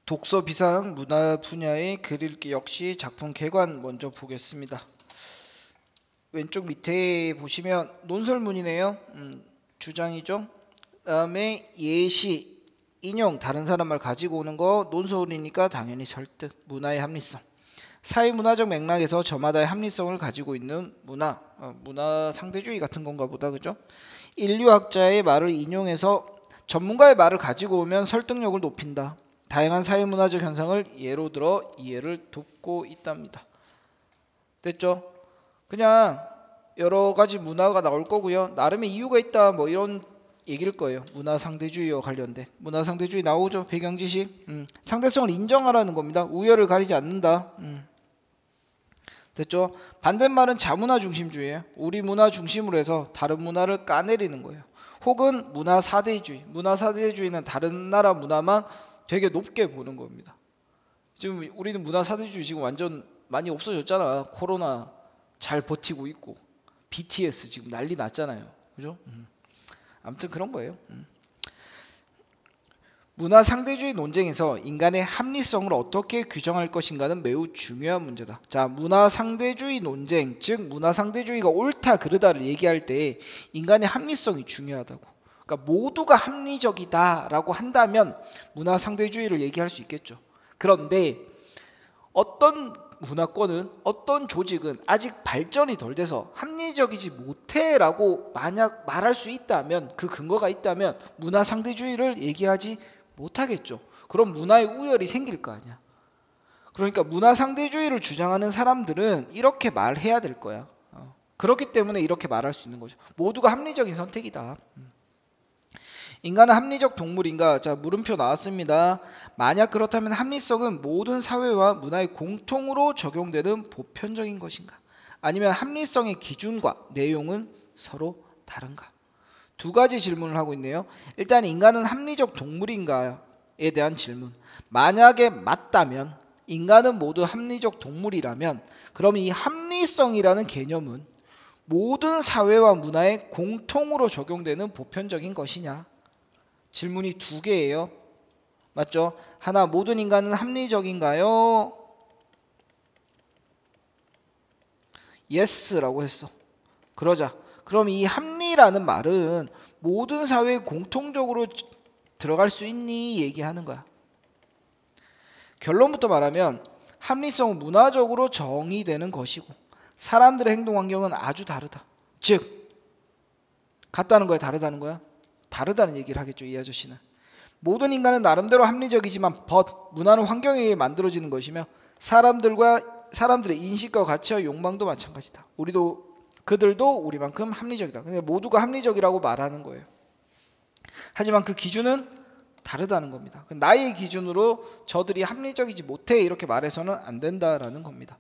독서 비상 문화 분야의 글 읽기 역시 작품 개관 먼저 보겠습니다. 왼쪽 밑에 보시면 논설문이네요. 주장이죠. 그다음에 예시, 인용, 다른 사람 말 가지고 오는 거 논설이니까 당연히 설득, 문화의 합리성. 사회문화적 맥락에서 저마다의 합리성을 가지고 있는 문화, 문화 상대주의 같은 건가 보다, 그죠? 인류학자의 말을 인용해서 전문가의 말을 가지고 오면 설득력을 높인다. 다양한 사회문화적 현상을 예로 들어 이해를 돕고 있답니다. 됐죠? 그냥 여러 가지 문화가 나올 거고요. 나름의 이유가 있다 뭐 이런 얘기일 거예요. 문화 상대주의와 관련된. 문화 상대주의 나오죠. 배경 지식. 상대성을 인정하라는 겁니다. 우열을 가리지 않는다. 됐죠? 반대말은 자문화 중심주의예요. 우리 문화 중심으로 해서 다른 문화를 까내리는 거예요. 혹은 문화 사대주의. 문화 사대주의는 다른 나라 문화만 되게 높게 보는 겁니다. 지금 우리는 문화 사대주의 지금 완전 많이 없어졌잖아. 코로나 잘 버티고 있고 BTS 지금 난리 났잖아요. 그죠? 아무튼 그런 거예요. 문화 상대주의 논쟁에서 인간의 합리성을 어떻게 규정할 것인가는 매우 중요한 문제다. 자, 문화 상대주의 논쟁, 즉 문화 상대주의가 옳다 그르다를 얘기할 때 인간의 합리성이 중요하다고. 그러니까 모두가 합리적이다라고 한다면 문화 상대주의를 얘기할 수 있겠죠. 그런데 어떤 문화권은 어떤 조직은 아직 발전이 덜 돼서 합리적이지 못해라고 만약 말할 수 있다면 그 근거가 있다면 문화 상대주의를 얘기하지 못하겠죠. 그럼 문화의 우열이 생길 거 아니야. 그러니까 문화 상대주의를 주장하는 사람들은 이렇게 말해야 될 거야. 그렇기 때문에 이렇게 말할 수 있는 거죠. 모두가 합리적인 선택이다. 인간은 합리적 동물인가? 자, 물음표 나왔습니다. 만약 그렇다면 합리성은 모든 사회와 문화에 공통으로 적용되는 보편적인 것인가? 아니면 합리성의 기준과 내용은 서로 다른가? 두 가지 질문을 하고 있네요. 일단 인간은 합리적 동물인가에 대한 질문. 만약에 맞다면 인간은 모두 합리적 동물이라면 그럼 이 합리성이라는 개념은 모든 사회와 문화에 공통으로 적용되는 보편적인 것이냐? 질문이 두 개예요. 맞죠? 하나, 모든 인간은 합리적인가요? Yes라고 했어. 그러자. 그럼 이 합리라는 말은 모든 사회에 공통적으로 들어갈 수 있니? 얘기하는 거야. 결론부터 말하면 합리성은 문화적으로 정의되는 것이고 사람들의 행동 환경은 아주 다르다. 즉, 같다는 거야, 다르다는 거야? 다르다는 얘기를 하겠죠, 이 아저씨는. 모든 인간은 나름대로 합리적이지만 문화는 환경에 의해 만들어지는 것이며 사람들의 인식과 가치와 욕망도 마찬가지다. 그들도 우리만큼 합리적이다. 근데 모두가 합리적이라고 말하는 거예요. 하지만 그 기준은 다르다는 겁니다. 나의 기준으로 저들이 합리적이지 못해 이렇게 말해서는 안 된다라는 겁니다.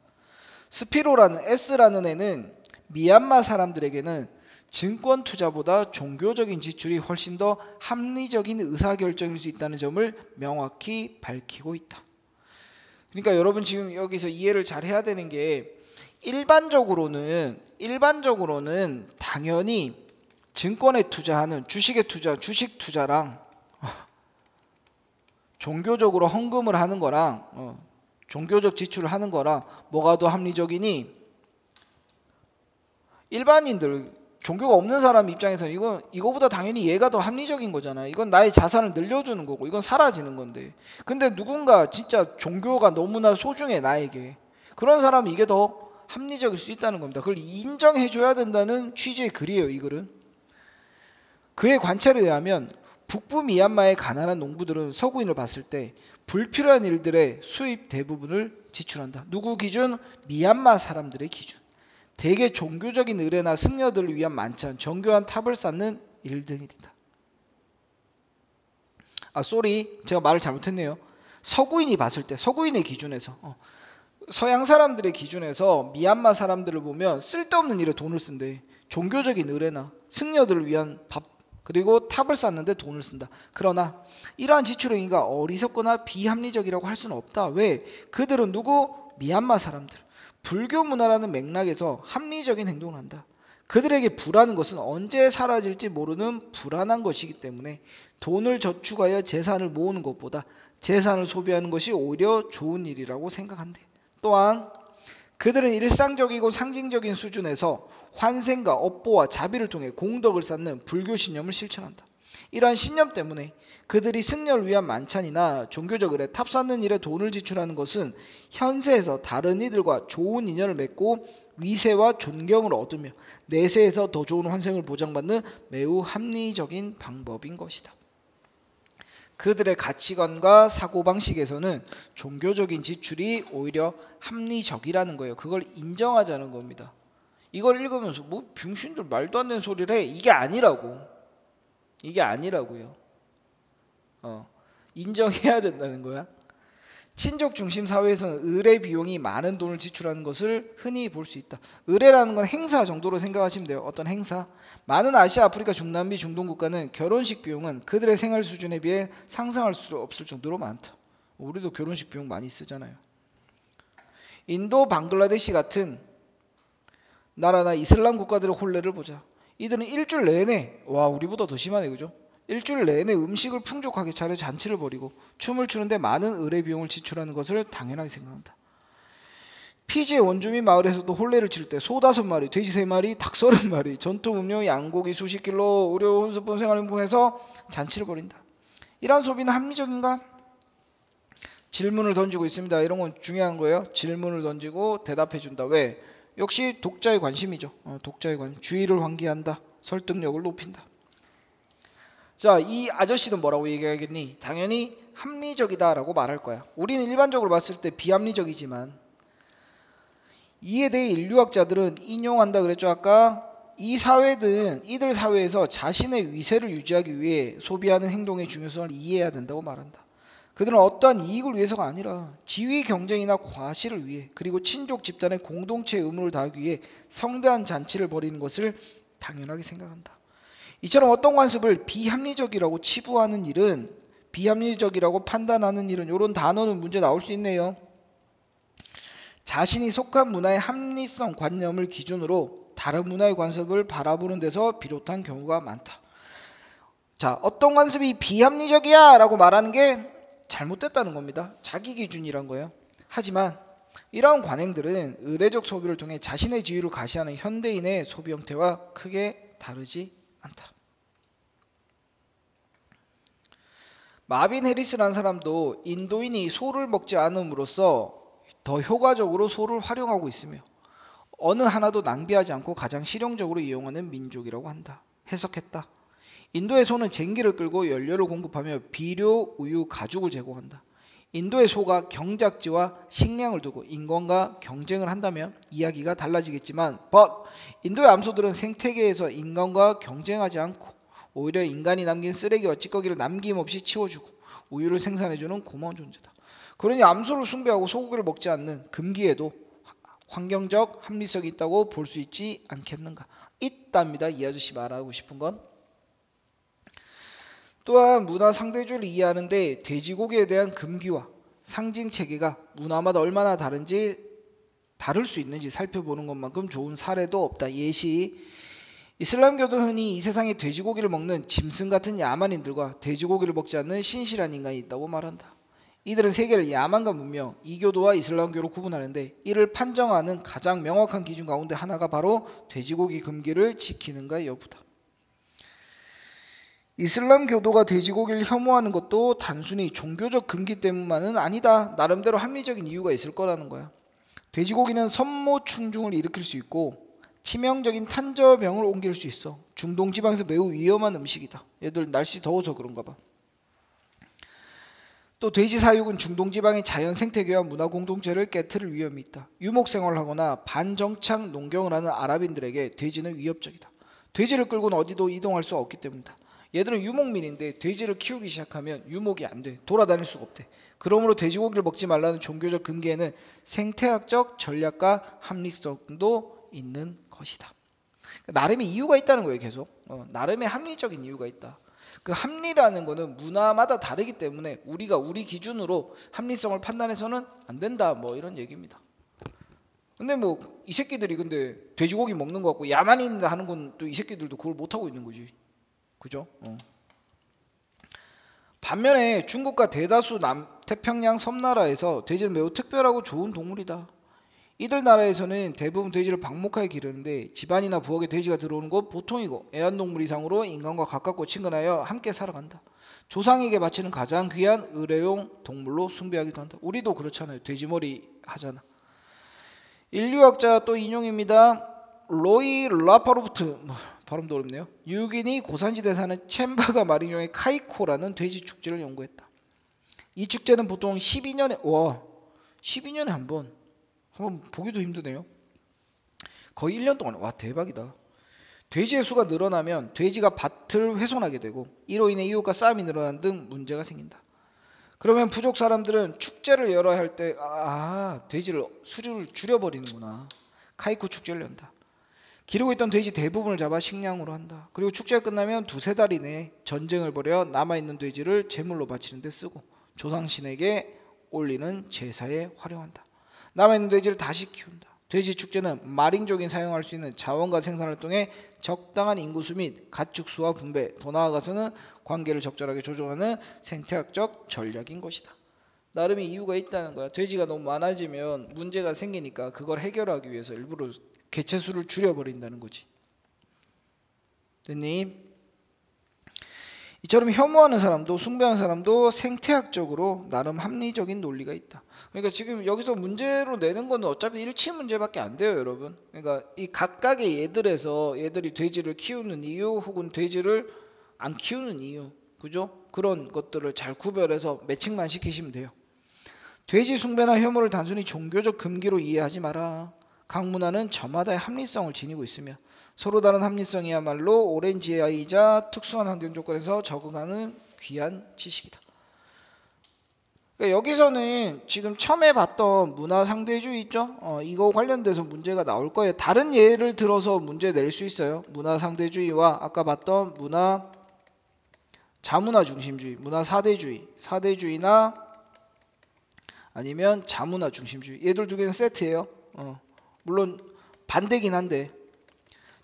스피로라는 S라는 애는 미얀마 사람들에게는 증권 투자보다 종교적인 지출이 훨씬 더 합리적인 의사결정일 수 있다는 점을 명확히 밝히고 있다. 그러니까 여러분 지금 여기서 이해를 잘 해야 되는 게 일반적으로는 당연히 증권에 투자하는 주식 투자랑 종교적으로 헌금을 하는 거랑 종교적 지출을 하는 거랑 뭐가 더 합리적이니? 일반인들 종교가 없는 사람 입장에서는 이거보다 당연히 얘가 더 합리적인 거잖아. 이건 나의 자산을 늘려주는 거고 이건 사라지는 건데. 근데 누군가 진짜 종교가 너무나 소중해 나에게. 그런 사람은 이게 더 합리적일 수 있다는 겁니다. 그걸 인정해줘야 된다는 취지의 글이에요. 이 글은. 그의 관찰에 의하면 북부 미얀마의 가난한 농부들은 서구인을 봤을 때 불필요한 일들의 수입 대부분을 지출한다. 누구 기준? 미얀마 사람들의 기준. 대개 종교적인 의례나 승려들을 위한 만찬, 정교한 탑을 쌓는 일들이다. 제가 말을 잘못했네요. 서구인이 봤을 때, 서구인의 기준에서, 서양 사람들의 기준에서 미얀마 사람들을 보면 쓸데없는 일에 돈을 쓴대. 종교적인 의례나 승려들을 위한 밥, 그리고 탑을 쌓는데 돈을 쓴다. 그러나 이러한 지출 행위가 어리석거나 비합리적이라고 할 수는 없다. 왜? 그들은 누구? 미얀마 사람들. 불교 문화라는 맥락에서 합리적인 행동을 한다. 그들에게 부라는 것은 언제 사라질지 모르는 불안한 것이기 때문에 돈을 저축하여 재산을 모으는 것보다 재산을 소비하는 것이 오히려 좋은 일이라고 생각한대. 또한 그들은 일상적이고 상징적인 수준에서 환생과 업보와 자비를 통해 공덕을 쌓는 불교 신념을 실천한다. 이러한 신념 때문에 그들이 승려를 위한 만찬이나 종교적 의례, 탑 쌓는 일에 돈을 지출하는 것은 현세에서 다른 이들과 좋은 인연을 맺고 위세와 존경을 얻으며 내세에서 더 좋은 환생을 보장받는 매우 합리적인 방법인 것이다. 그들의 가치관과 사고방식에서는 종교적인 지출이 오히려 합리적이라는 거예요. 그걸 인정하자는 겁니다. 이걸 읽으면서 뭐 병신들 말도 안 되는 소리를 해. 이게 아니라고. 이게 아니라고요. 인정해야 된다는 거야. 친족 중심 사회에서는 의례 비용이 많은 돈을 지출하는 것을 흔히 볼 수 있다. 의례라는 건 행사 정도로 생각하시면 돼요. 어떤 행사. 많은 아시아, 아프리카, 중남미, 중동 국가는 결혼식 비용은 그들의 생활 수준에 비해 상상할 수 없을 정도로 많다. 우리도 결혼식 비용 많이 쓰잖아요. 인도, 방글라데시 같은 나라나 이슬람 국가들의 혼례를 보자. 이들은 일주일 내내, 와 우리보다 더 심하네 그죠? 일주일 내내 음식을 풍족하게 차려 잔치를 벌이고 춤을 추는데 많은 의례 비용을 지출하는 것을 당연하게 생각한다. 피지의 원주민 마을에서도 혼례를 치를 때 소 5마리, 돼지 3마리, 닭 30마리, 전통 음료, 양고기 수십 킬로, 의료, 혼수품, 생활용품에서 잔치를 벌인다. 이러한 소비는 합리적인가? 질문을 던지고 있습니다. 이런 건 중요한 거예요. 질문을 던지고 대답해 준다. 왜? 역시 독자의 관심이죠. 독자의 관심. 주의를 환기한다. 설득력을 높인다. 자, 이 아저씨는 뭐라고 얘기하겠니? 당연히 합리적이다라고 말할 거야. 우리는 일반적으로 봤을 때 비합리적이지만 이에 대해 인류학자들은 인용한다 그랬죠. 아까 이 사회든 이들 사회에서 자신의 위세를 유지하기 위해 소비하는 행동의 중요성을 이해해야 된다고 말한다. 그들은 어떠한 이익을 위해서가 아니라 지위 경쟁이나 과시를 위해 그리고 친족 집단의 공동체의 의무를 다하기 위해 성대한 잔치를 벌이는 것을 당연하게 생각한다. 이처럼 어떤 관습을 비합리적이라고 치부하는 일은 비합리적이라고 판단하는 일은 이런 단어는 문제 나올 수 있네요. 자신이 속한 문화의 합리성 관념을 기준으로 다른 문화의 관습을 바라보는 데서 비롯한 경우가 많다. 자, 어떤 관습이 비합리적이야 라고 말하는 게 잘못됐다는 겁니다. 자기 기준이란 거예요. 하지만 이러한 관행들은 의례적 소비를 통해 자신의 지위를 가시하는 현대인의 소비 형태와 크게 다르지 않다. 마빈 해리스라는 사람도 인도인이 소를 먹지 않음으로써 더 효과적으로 소를 활용하고 있으며 어느 하나도 낭비하지 않고 가장 실용적으로 이용하는 민족이라고 한다. 해석했다. 인도의 소는 쟁기를 끌고 연료를 공급하며 비료, 우유, 가죽을 제공한다. 인도의 소가 경작지와 식량을 두고 인간과 경쟁을 한다면 이야기가 달라지겠지만 인도의 암소들은 생태계에서 인간과 경쟁하지 않고 오히려 인간이 남긴 쓰레기와 찌꺼기를 남김없이 치워주고 우유를 생산해주는 고마운 존재다. 그러니 암소를 숭배하고 소고기를 먹지 않는 금기에도 환경적 합리성이 있다고 볼 수 있지 않겠는가. 있답니다. 이 아저씨 말하고 싶은 건. 또한 문화 상대주의를 이해하는데 돼지고기에 대한 금기와 상징 체계가 문화마다 얼마나 다를 수 있는지 살펴보는 것만큼 좋은 사례도 없다. 예시, 이슬람교도 흔히 이 세상에 돼지고기를 먹는 짐승 같은 야만인들과 돼지고기를 먹지 않는 신실한 인간이 있다고 말한다. 이들은 세계를 야만과 문명, 이교도와 이슬람교로 구분하는데 이를 판정하는 가장 명확한 기준 가운데 하나가 바로 돼지고기 금기를 지키는가 여부다. 이슬람 교도가 돼지고기를 혐오하는 것도 단순히 종교적 금기 때문만은 아니다. 나름대로 합리적인 이유가 있을 거라는 거야. 돼지고기는 선모충중을 일으킬 수 있고 치명적인 탄저병을 옮길 수 있어. 중동 지방에서 매우 위험한 음식이다. 얘들 날씨 더워서 그런가 봐. 또 돼지 사육은 중동 지방의 자연 생태계와 문화 공동체를 깨트릴 위험이 있다. 유목 생활을 하거나 반정착 농경을 하는 아랍인들에게 돼지는 위협적이다. 돼지를 끌고는 어디도 이동할 수 없기 때문이다. 얘들은 유목민인데 돼지를 키우기 시작하면 유목이 안 돼. 돌아다닐 수가 없대. 그러므로 돼지고기를 먹지 말라는 종교적 금기에는 생태학적 전략과 합리성도 있는 것이다. 나름의 이유가 있다는 거예요. 계속. 나름의 합리적인 이유가 있다. 그 합리라는 거는 문화마다 다르기 때문에 우리가 우리 기준으로 합리성을 판단해서는 안 된다. 뭐 이런 얘기입니다. 근데 뭐 이 새끼들이 근데 돼지고기 먹는 거 같고 야만인이다 하는 건 또 이 새끼들도 그걸 못 하고 있는 거지. 그죠? 반면에 중국과 대다수 남태평양 섬나라에서 돼지는 매우 특별하고 좋은 동물이다. 이들 나라에서는 대부분 돼지를 방목하게 기르는데 집안이나 부엌에 돼지가 들어오는 것 보통이고 애완동물 이상으로 인간과 가깝고 친근하여 함께 살아간다. 조상에게 바치는 가장 귀한 의뢰용 동물로 숭배하기도 한다. 우리도 그렇잖아요. 돼지머리 하잖아. 인류학자 또 인용입니다. 로이 라파로프트 발음도 어렵네요. 유기니 고산지대에 사는 챔바가 마리뇽의 카이코라는 돼지 축제를 연구했다. 이 축제는 보통 12년에 한 번. 한번 보기도 힘드네요. 거의 1년 동안. 와 대박이다. 돼지의 수가 늘어나면 돼지가 밭을 훼손하게 되고 이로 인해 이웃과 싸움이 늘어나는 등 문제가 생긴다. 그러면 부족 사람들은 축제를 열어야 할 때 돼지를 수를 줄여버리는구나. 카이코 축제를 연다. 기르고 있던 돼지 대부분을 잡아 식량으로 한다. 그리고 축제가 끝나면 두세 달 이내에 전쟁을 벌여 남아있는 돼지를 제물로 바치는 데 쓰고 조상신에게 올리는 제사에 활용한다. 남아있는 돼지를 다시 키운다. 돼지 축제는 마링족인 사용할 수 있는 자원과 생산을 통해 적당한 인구수 및 가축수와 분배, 더 나아가서는 관계를 적절하게 조정하는 생태학적 전략인 것이다. 나름의 이유가 있다는 거야. 돼지가 너무 많아지면 문제가 생기니까 그걸 해결하기 위해서 일부러 개체수를 줄여버린다는 거지. 됐니? 이처럼 혐오하는 사람도 숭배하는 사람도 생태학적으로 나름 합리적인 논리가 있다. 그러니까 지금 여기서 문제로 내는 거는 어차피 일치 문제밖에 안 돼요, 여러분. 그러니까 이 각각의 예들에서 얘들이 돼지를 키우는 이유 혹은 돼지를 안 키우는 이유, 그죠? 그런 것들을 잘 구별해서 매칭만 시키시면 돼요. 돼지 숭배나 혐오를 단순히 종교적 금기로 이해하지 마라. 각 문화는 저마다의 합리성을 지니고 있으며 서로 다른 합리성이야말로 오랜 지혜이자 특수한 환경 조건에서 적응하는 귀한 지식이다. 그러니까 여기서는 지금 처음에 봤던 문화 상대주의 있죠? 이거 관련돼서 문제가 나올 거예요. 다른 예를 들어서 문제 낼 수 있어요. 문화 상대주의와 아까 봤던 문화 자문화 중심주의, 문화 사대주의, 사대주의나 아니면 자문화 중심주의. 얘들 두 개는 세트예요. 물론 반대긴 한데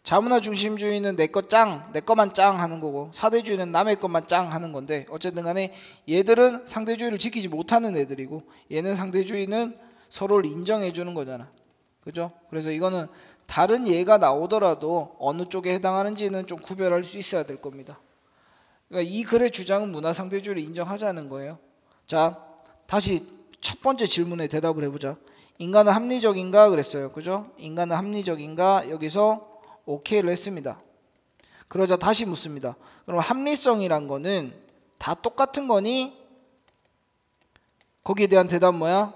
자문화 중심주의는 내 것 짱, 내 것만 짱 하는 거고 사대주의는 남의 것만 짱 하는 건데 어쨌든 간에 얘들은 상대주의를 지키지 못하는 애들이고 얘는 상대주의는 서로를 인정해 주는 거잖아. 그죠? 그래서 이거는 다른 예가 나오더라도 어느 쪽에 해당하는지는 좀 구별할 수 있어야 될 겁니다. 그러니까 이 글의 주장은 문화 상대주의를 인정하자는 거예요. 자, 다시 첫 번째 질문에 대답을 해보자. 인간은 합리적인가 그랬어요. 그죠? 인간은 합리적인가? 여기서 오케이를 했습니다. 그러자 다시 묻습니다. 그럼 합리성이란 거는 다 똑같은 거니? 거기에 대한 대답 뭐야?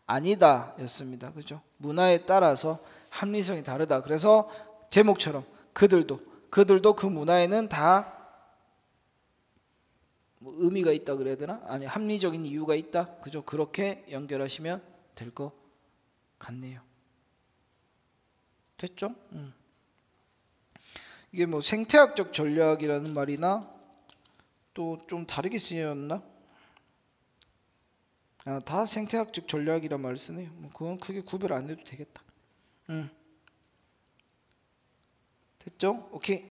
아니다 였습니다. 그죠? 문화에 따라서 합리성이 다르다. 그래서 제목처럼 그들도 그 문화에는 다 뭐 의미가 있다 그래야 되나? 아니 합리적인 이유가 있다. 그죠? 그렇게 연결하시면 될 것 같네요. 됐죠? 이게 뭐 생태학적 전략이라는 말이나 또 좀 다르게 쓰였나? 다 생태학적 전략이란 말을 쓰네요. 뭐 그건 크게 구별 안 해도 되겠다. 됐죠? 오케이.